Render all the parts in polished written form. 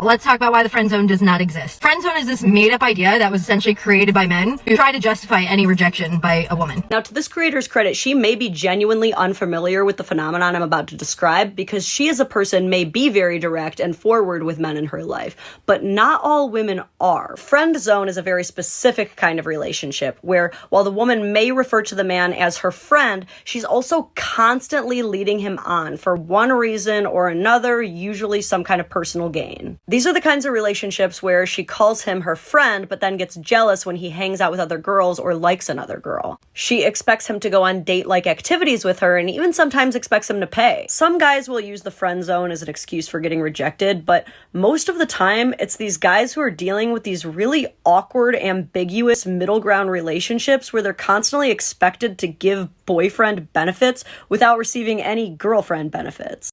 Let's talk about why the friend zone does not exist. Friend zone is this made-up idea that was essentially created by men who try to justify any rejection by a woman. Now, to this creator's credit, she may be genuinely unfamiliar with the phenomenon I'm about to describe because she as a person may be very direct and forward with men in her life, but not all women are. Friend zone is a very specific kind of relationship where, while the woman may refer to the man as her friend, she's also constantly leading him on for one reason or another, usually some kind of personal gain. These are the kinds of relationships where she calls him her friend, but then gets jealous when he hangs out with other girls or likes another girl. She expects him to go on date-like activities with her and even sometimes expects him to pay. Some guys will use the friend zone as an excuse for getting rejected, but most of the time, it's these guys who are dealing with these really awkward, ambiguous middle ground relationships where they're constantly expected to give boyfriend benefits without receiving any girlfriend benefits.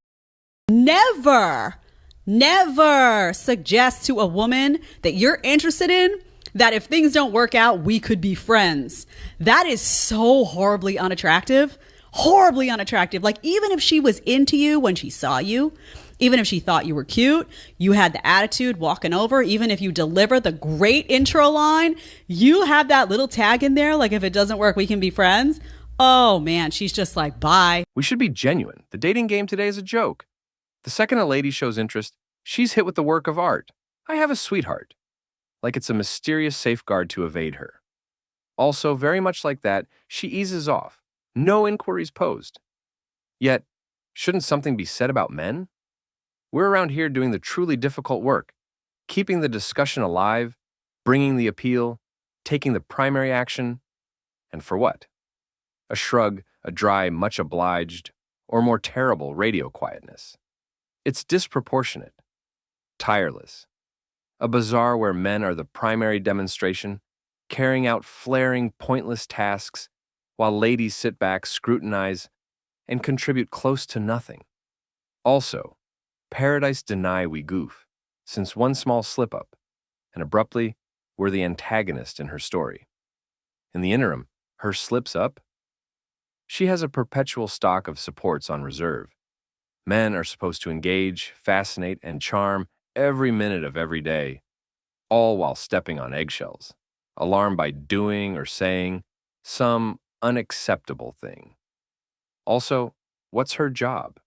Never suggest to a woman that you're interested in that if things don't work out, we could be friends. That is so horribly unattractive. Horribly unattractive. Like, even if she was into you when she saw you, even if she thought you were cute, you had the attitude walking over, even if you deliver the great intro line, you have that little tag in there, like, if it doesn't work, we can be friends. Oh man, she's just like, bye. We should be genuine. The dating game today is a joke. The second a lady shows interest, she's hit with the work of art. I have a sweetheart. Like it's a mysterious safeguard to evade her. Also, very much like that, she eases off. No inquiries posed. Yet, shouldn't something be said about men? We're around here doing the truly difficult work, keeping the discussion alive, bringing the appeal, taking the primary action. And for what? A shrug, a dry, much obliged, or more terrible radio quietness. It's disproportionate, tireless, a bazaar where men are the primary demonstration, carrying out flaring, pointless tasks, while ladies sit back, scrutinize, and contribute close to nothing. Also, paradise deny we goof, since one small slip-up, and abruptly, we're the antagonist in her story. In the interim, her slips up. She has a perpetual stock of supports on reserve. Men are supposed to engage, fascinate, and charm every minute of every day, all while stepping on eggshells, alarmed by doing or saying some unacceptable thing. Also, what's her job?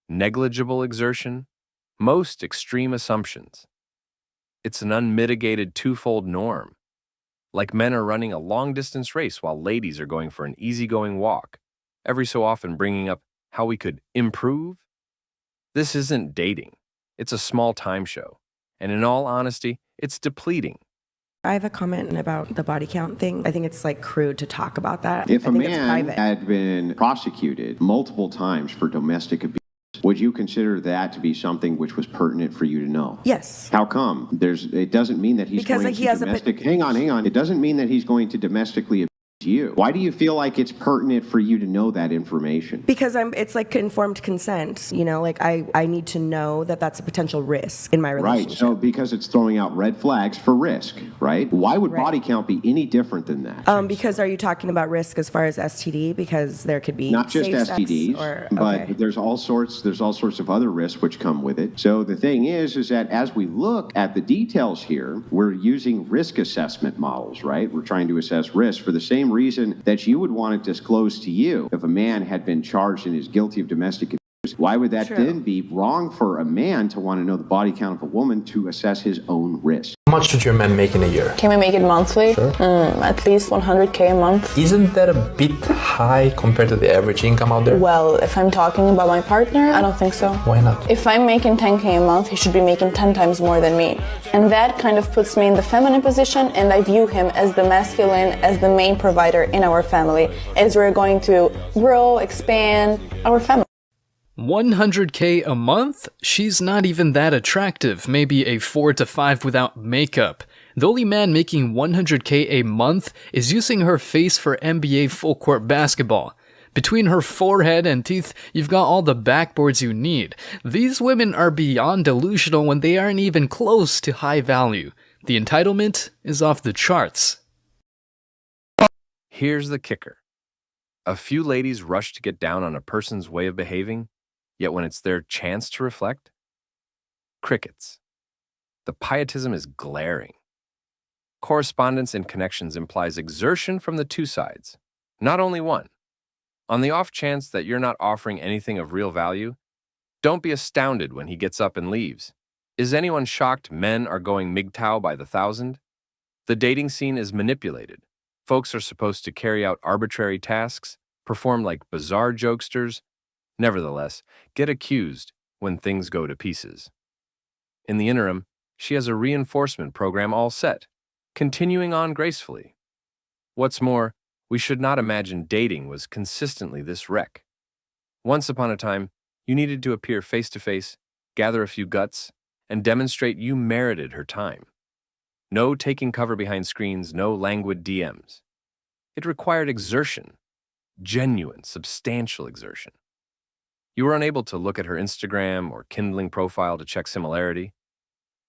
Negligible exertion? Most extreme assumptions. It's an unmitigated twofold norm. Like men are running a long-distance race while ladies are going for an easygoing walk, every so often bringing up how we could improve. This isn't dating. It's a small time show. And in all honesty, it's depleting. I have a comment about the body count thing. I think it's like crude to talk about that. If a man had been prosecuted multiple times for domestic abuse, would you consider that to be something which was pertinent for you to know? Yes. How come? It doesn't mean that he's because going he to has domestic. Hang on. It doesn't mean that he's going to domestically abuse you. Why do you feel like it's pertinent for you to know that information? Because it's like informed consent. You know, like I need to know that that's a potential risk in my relationship. Right. So because it's throwing out red flags for risk, right? Why would body count be any different than that? Because are you talking about risk as far as STD? Because there could be not just safe STDs, sex or, but there's all sorts of other risks which come with it. So the thing is that as we look at the details here, we're using risk assessment models, right? We're trying to assess risk for the same reason that you would want to disclose to you if a man had been charged and is guilty of domestic abuse. Why would that then be wrong for a man to want to know the body count of a woman to assess his own risk? How much should your man make in a year? Can we make it monthly? Sure. At least 100K a month. Isn't that a bit high compared to the average income out there? Well, if I'm talking about my partner, I don't think so. Why not? If I'm making 10K a month, he should be making 10 times more than me. And that kind of puts me in the feminine position, and I view him as the masculine, as the main provider in our family, as we're going to grow, expand our family. 100K a month? She's not even that attractive, maybe a 4 to 5 without makeup. The only man making 100K a month is using her face for NBA full-court basketball. Between her forehead and teeth, you've got all the backboards you need. These women are beyond delusional when they aren't even close to high value. The entitlement is off the charts. Here's the kicker. A few ladies rush to get down on a person's way of behaving, yet when it's their chance to reflect, crickets. The pietism is glaring. Correspondence in connections implies exertion from the two sides, not only one. On the off chance that you're not offering anything of real value, don't be astounded when he gets up and leaves. Is anyone shocked men are going Mgtow by the thousand? The dating scene is manipulated. Folks are supposed to carry out arbitrary tasks, perform like bizarre jokesters, nevertheless, get accused when things go to pieces. In the interim, she has a reinforcement program all set, continuing on gracefully. What's more, we should not imagine dating was consistently this wreck. Once upon a time, you needed to appear face-to-face, gather a few guts, and demonstrate you merited her time. No taking cover behind screens, no languid DMs. It required exertion, genuine, substantial exertion. You were unable to look at her Instagram or Kindling profile to check similarity.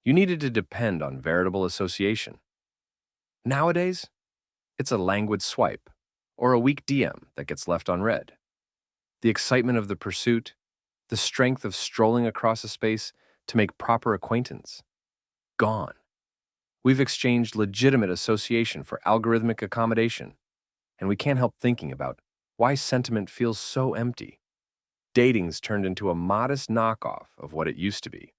You needed to depend on veritable association. Nowadays, it's a languid swipe or a weak DM that gets left unread. The excitement of the pursuit, the strength of strolling across a space to make proper acquaintance, gone. We've exchanged legitimate association for algorithmic accommodation, and we can't help thinking about why sentiment feels so empty. Dating's turned into a modest knockoff of what it used to be,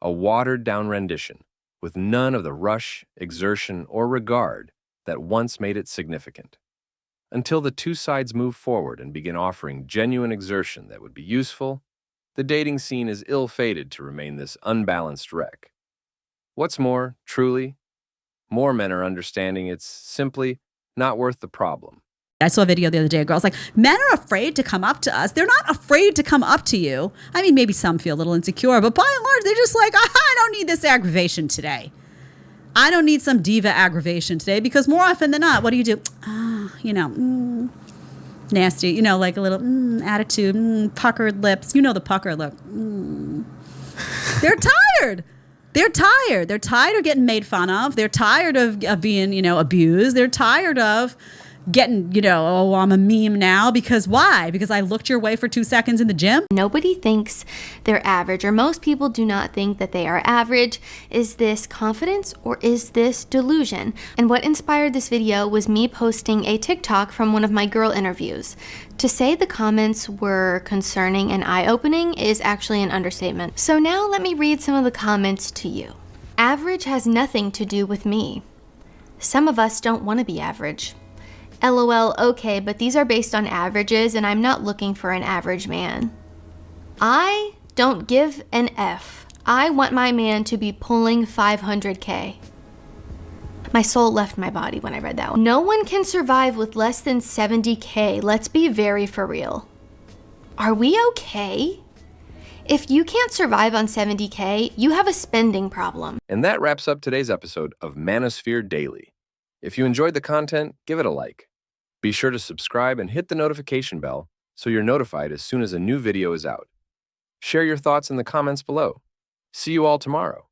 a watered-down rendition with none of the rush, exertion, or regard that once made it significant. Until the two sides move forward and begin offering genuine exertion that would be useful, the dating scene is ill-fated to remain this unbalanced wreck. What's more, truly, more men are understanding it's simply not worth the problem. I saw a video the other day. A girl's like, men are afraid to come up to us. They're not afraid to come up to you. I mean, maybe some feel a little insecure, but by and large, they're just like, I don't need this aggravation today. I don't need some diva aggravation today, because more often than not, what do? Nasty, like a little attitude, puckered lips. The pucker look. They're tired. They're tired. They're tired of getting made fun of. They're tired of being, abused. They're tired of getting, oh, I'm a meme now. Because why? Because I looked your way for 2 seconds in the gym? Nobody thinks they're average, or most people do not think that they are average. Is this confidence or is this delusion? And what inspired this video was me posting a TikTok from one of my girl interviews. To say the comments were concerning and eye-opening is actually an understatement. So now let me read some of the comments to you. Average has nothing to do with me. Some of us don't want to be average. LOL, okay, but these are based on averages and I'm not looking for an average man. I don't give an F. I want my man to be pulling 500K. My soul left my body when I read that one. No one can survive with less than 70K. Let's be very for real. Are we okay? If you can't survive on 70K, you have a spending problem. And that wraps up today's episode of Manosphere Daily. If you enjoyed the content, give it a like. Be sure to subscribe and hit the notification bell so you're notified as soon as a new video is out. Share your thoughts in the comments below. See you all tomorrow.